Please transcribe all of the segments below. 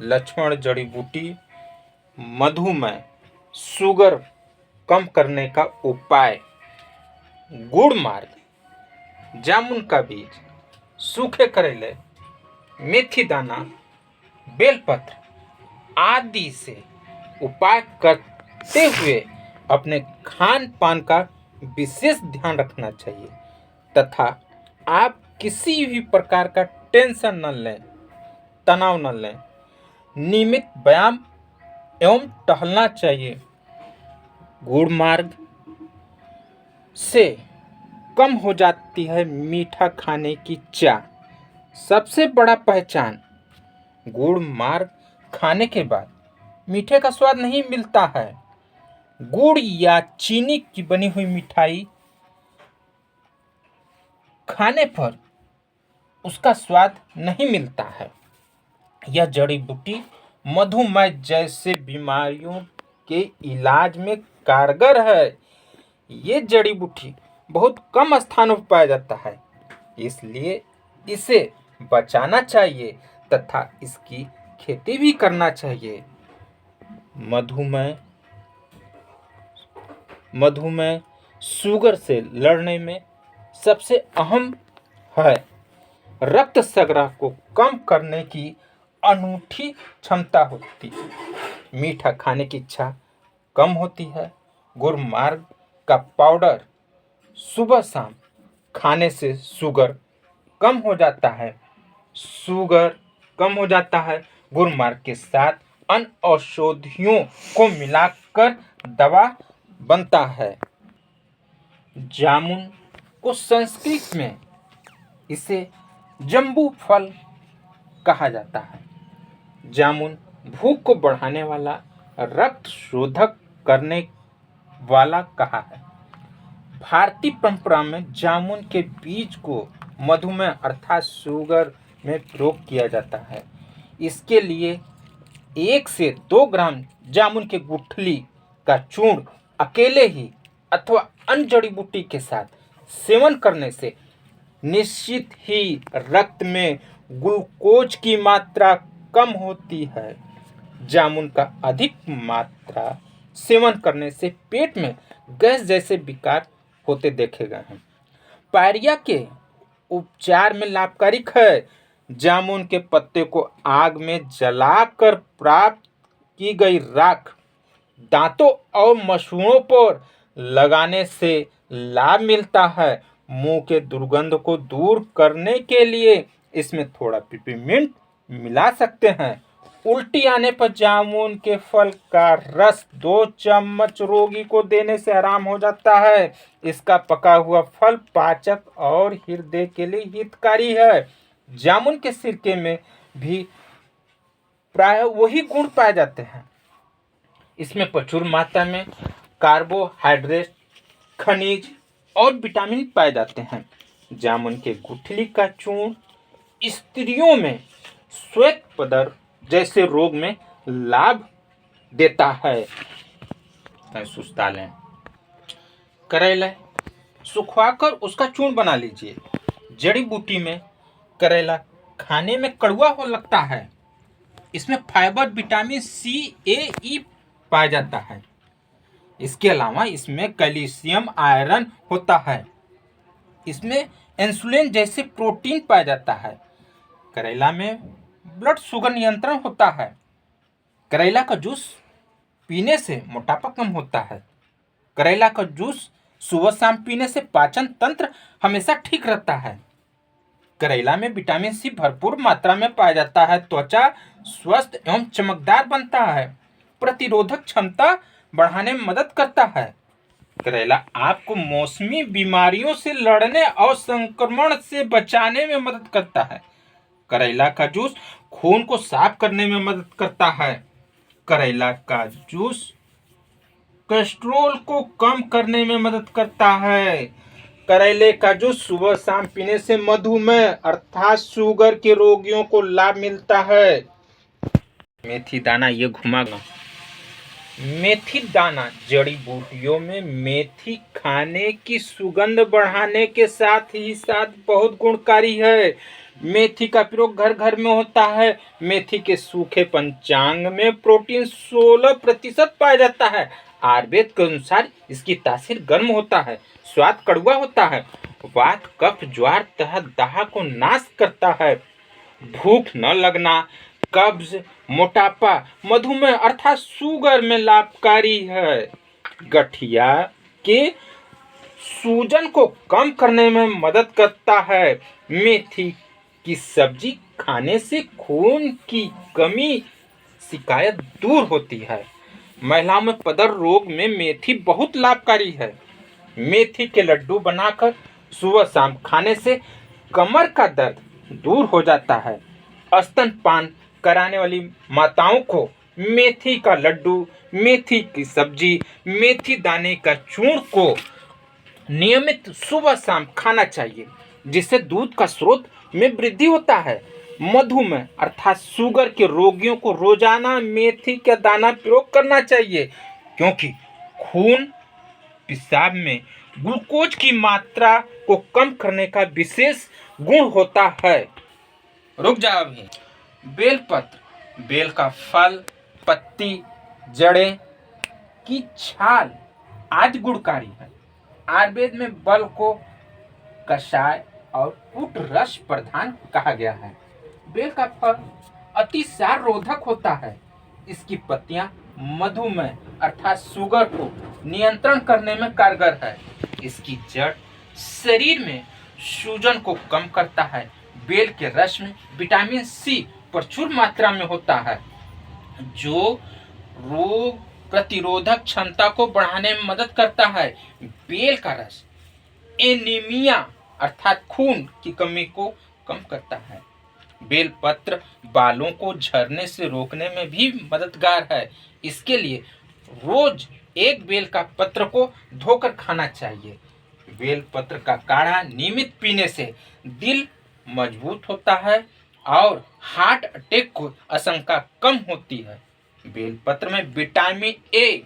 लक्ष्मण जड़ी बूटी, मधुमेह, शुगर कम करने का उपाय, गुड़ मार्ग, जामुन का बीज, सूखे करेले, मेथी दाना, बेलपत्र आदि से उपाय करते हुए अपने खान पान का विशेष ध्यान रखना चाहिए तथा आप किसी भी प्रकार का टेंशन न लें, तनाव न लें। नियमित व्यायाम एवं टहलना चाहिए। गुड़ मार्ग से कम हो जाती है मीठा खाने की चाह। सबसे बड़ा पहचान, गुड़ मार्ग खाने के बाद मीठे का स्वाद नहीं मिलता है। गुड़ या चीनी की बनी हुई मिठाई खाने पर उसका स्वाद नहीं मिलता है। यह जड़ी बूटी मधुमेह जैसे बीमारियों के इलाज में कारगर है। ये जड़ी बूटी बहुत कम स्थानों पर पाया जाता है, इसलिए इसे बचाना चाहिए तथा इसकी खेती भी करना चाहिए। मधुमेह शुगर से लड़ने में सबसे अहम है। रक्त शर्करा को कम करने की अनूठी क्षमता होती है। मीठा खाने की इच्छा कम होती है। गुड़ मार्ग का पाउडर सुबह शाम खाने से शुगर कम हो जाता है। गुड़ मार्ग के साथ अन्य औषधियों को मिलाकर दवा बनता है। जामुन को संस्कृत में इसे जम्बू फल कहा जाता है। जामुन भूख को बढ़ाने वाला, रक्त शोधक करने वाला कहा है। भारतीय परंपरा में जामुन के बीज को मधुमेह अर्थात शुगर में प्रयोग किया जाता है। इसके लिए 1 से 2 ग्राम जामुन के गुठली का चूर्ण अकेले ही अथवा अन्य जड़ी बूटी के साथ सेवन करने से निश्चित ही रक्त में ग्लूकोज की मात्रा कम होती है। जामुन का अधिक मात्रा सेवन करने से पेट में गैस जैसे विकार होते देखे गए हैं। पायरिया के उपचार में लाभकारी है। जामुन के पत्ते को आग में जलाकर प्राप्त की गई राख दांतों और मसूड़ों पर लगाने से लाभ मिलता है। मुंह के दुर्गंध को दूर करने के लिए इसमें थोड़ा पिपरमिंट मिला सकते हैं। उल्टी आने पर जामुन के फल का रस 2 चम्मच रोगी को देने से आराम हो जाता है। इसका पका हुआ फल पाचक और हृदय के लिए हितकारी है। जामुन के सिरके में भी प्राय वही गुण पाए जाते हैं। इसमें प्रचुर मात्रा में कार्बोहाइड्रेट, खनिज और विटामिन पाए जाते हैं। जामुन के गुठली का चूर्ण स्त्रियों में श्वेत पदर जैसे रोग में लाभ देता है। सुस्ता लें, करेला सुखवाकर उसका चूर्ण बना लीजिए। जड़ी बूटी में करेला खाने में कड़वा हो लगता है। इसमें फाइबर, विटामिन सी, ए, ई पाया जाता है। इसके अलावा इसमें कैल्शियम, आयरन होता है। इसमें इंसुलिन जैसे प्रोटीन पाया जाता है। करेला में ब्लड शुगर नियंत्रण होता है। करेला का जूस पीने से मोटापा कम होता है। करेला का जूस सुबह शाम पीने से पाचन तंत्र हमेशा ठीक रहता है। करेला में विटामिन सी भरपूर मात्रा में पाया जाता है। त्वचा स्वस्थ एवं चमकदार बनता है। प्रतिरोधक क्षमता बढ़ाने में मदद करता है। करेला आपको मौसमी बीमारियों से लड़ने और संक्रमण से बचाने में मदद करता है। करेला का जूस खून को साफ करने में मदद करता है। करेला का जूस कोलेस्ट्रॉल को कम करने में मदद करता है। करेले का जूस सुबह शाम पीने से मधुमेह अर्थात शुगर के रोगियों को लाभ मिलता है। मेथी दाना, ये घुमाना। मेथी दाना जड़ी बूटियों में मेथी खाने की सुगंध बढ़ाने के साथ ही साथ बहुत गुणकारी है। मेथी का प्रयोग घर घर में होता है। मेथी के सूखे पंचांग में प्रोटीन 16% पाया जाता है। आयुर्वेद के अनुसार इसकी तासीर गर्म होता है, स्वाद कड़वा होता है, वात कफ ज्वार तथा दाह को नाश करता है। भूख न लगना, कब्ज, मोटापा, मधुमेह अर्थात शुगर में लाभकारी है। गठिया के सूजन को कम करने में मदद करता है। मेथी की सब्जी खाने से खून की कमी शिकायत दूर होती है। महिलाओं में पदर रोग में मेथी बहुत लाभकारी है। मेथी के लड्डू बनाकर सुबह शाम खाने से कमर का दर्द दूर हो जाता है। स्तनपान कराने वाली माताओं को मेथी का लड्डू, मेथी की सब्जी, मेथी दाने का चूर्ण को नियमित सुबह शाम खाना चाहिए, जिससे दूध का स्रोत में वृद्धि होता है। मधुमेह अर्थात शुगर के रोगियों को रोजाना मेथी का दाना प्रयोग करना चाहिए, क्योंकि खून पेशाब में ग्लूकोज की मात्रा को कम करने का विशेष गुण होता है। रुक जाओ अभी। बेलपत्र, बेल का फल, पत्ती, जड़ें की छाल आदि गुणकारी है। आयुर्वेद में बल को कषाय और कूट रस प्रधान कहा गया है। बेल का फल अतिसार रोधक होता है। इसकी पत्तियां मधुमेह अर्थात शुगर को नियंत्रण करने में कारगर है। इसकी जड़ शरीर में सूजन को कम करता है। बेल के रस में विटामिन सी प्रचुर मात्रा में होता है, जो रोग प्रतिरोधक क्षमता को बढ़ाने में मदद करता है। बेल का रस एनीमिया अर्थात खून की कमी को कम करता है। बेल पत्र बालों को झड़ने से रोकने में भी मददगार है। इसके लिए रोज एक बेल का पत्र को धोकर खाना चाहिए। बेल पत्र का काढ़ा नियमित पीने से दिल मजबूत होता है और हार्ट अटैक को आशंका कम होती है। बेल पत्र में vitamin A,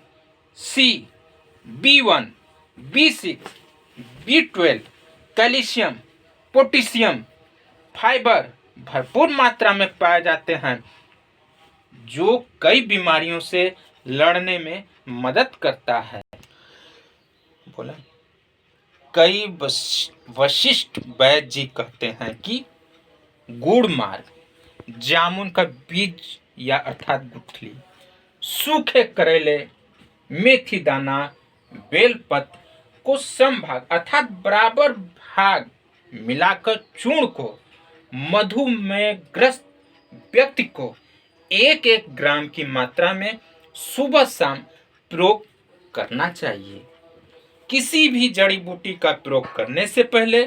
C, B1, B6, B12, calcium, potassium, fibre भरपूर मात्रा में पाए जाते हैं, जो कई बीमारियों से लड़ने में मदद करता है। बोला कई वशिष्ठ वैद्य जी कहते हैं कि गुड़ मार्ग, जामुन का बीज या अर्थात गुठली, सूखे करेले, मेथी दाना, बेलपत्र को समभाग अर्थात बराबर भाग मिलाकर चूर्ण को मधुमेहग्रस्त व्यक्ति को 1-1 ग्राम की मात्रा में सुबह शाम प्रयोग करना चाहिए। किसी भी जड़ी बूटी का प्रयोग करने से पहले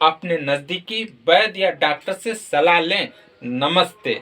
अपने नजदीकी वैद्य या डॉक्टर से सलाह लें। नमस्ते।